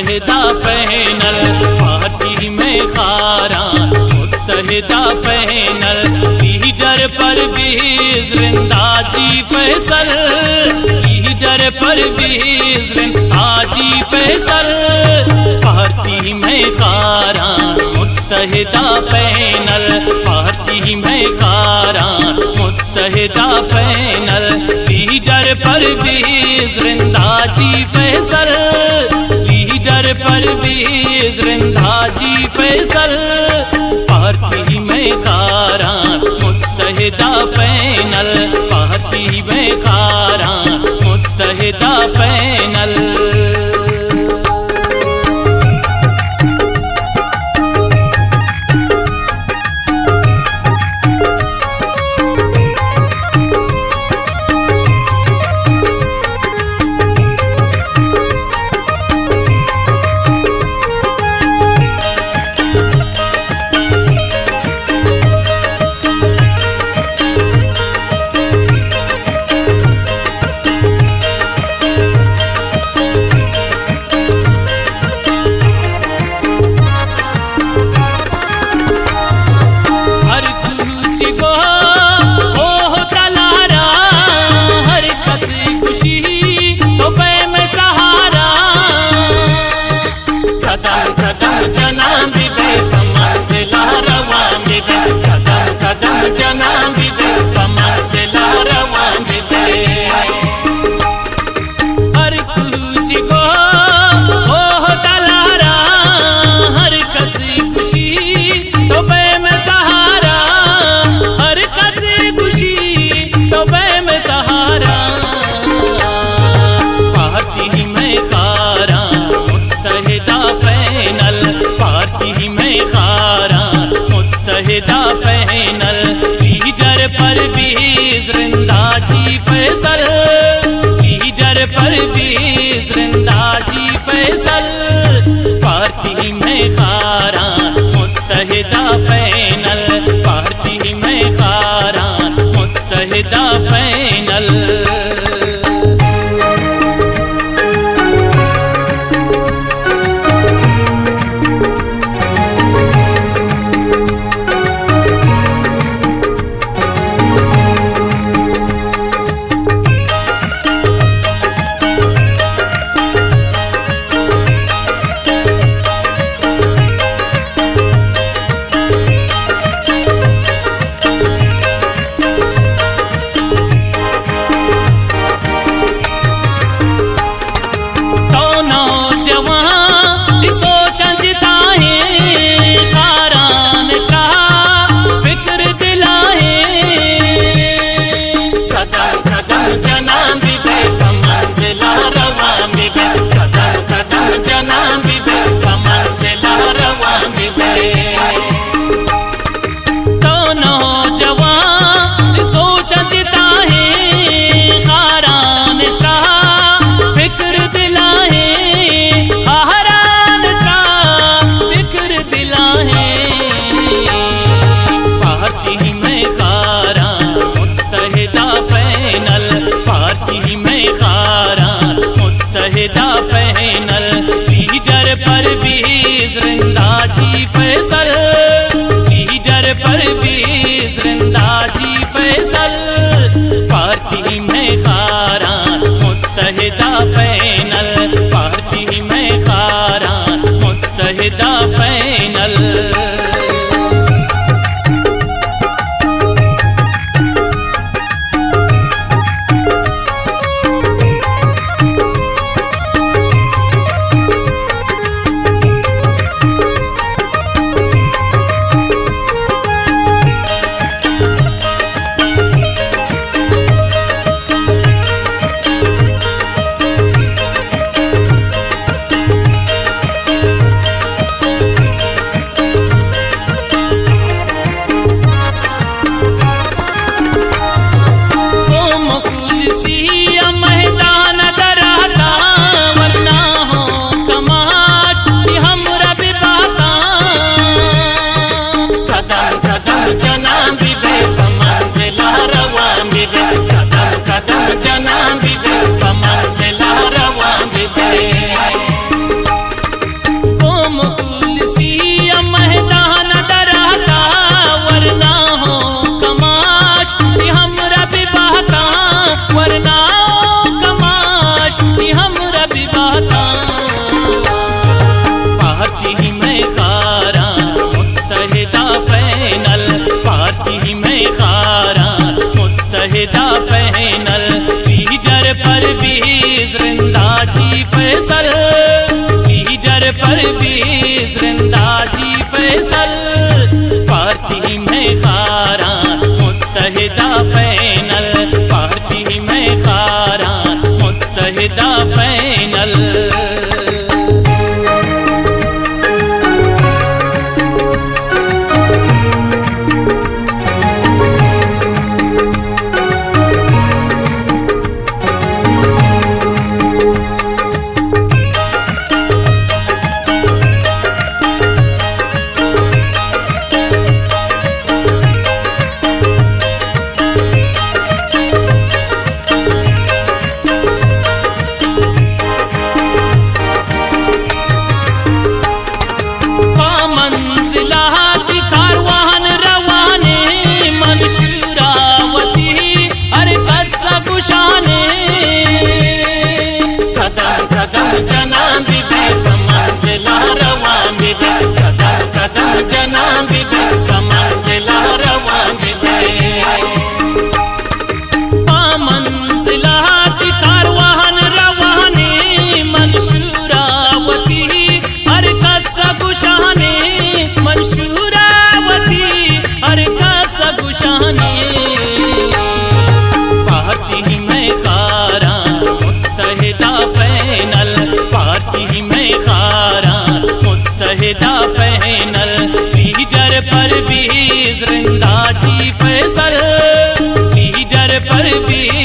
मुत्तहिदा panel party में खारा मुत्तहिदा panel leader Parvez रिंदाजी फैसल लीडर परवेज रिंदाजी फैसल पार्टी में खारा मुत्तहिदा पैनल पार्टी में खारा मुत्तहिदा पैनल लीडर परवेज रिंदाजी फैसल लीडर परवेज रिंदाजी फैसल पार्टी में खारा मुत्तहिदा पैनल पार्टी में खारा मुत्तहिदा पैनल। मुत्तहिदा पैनल लीडर परवेज रिंदाजी फैसल लीडर परवेज रिंदाजी फैसल पार्टी में खारा मुत्तहिदा पैनल पार्टी में खारा मुत्तहिदा पैनल। पार्टी में परवीज़ रिंदा जी फैसल, पार्टी में खारा मुत्तहिदा पैनल, पार्टी में खारा मुत्तहिदा पैनल। कदम कदम जनाब बीबी मंज़िला रवां बीबी, कदम कदम जनाब बीबी मंज़िला रवां बीबी। मंज़िला कारवान रवाने मंशूरावती हर कसा गुशाने, मंशूरावती हर कसा गुशाने। पार्टी में खारा मुत्तहिदा पैनल, पार्टी में खारा मुत्तहिदा पैनल। लीडर परवीज़ रिंदा जी फैसल, लीडर परवीज़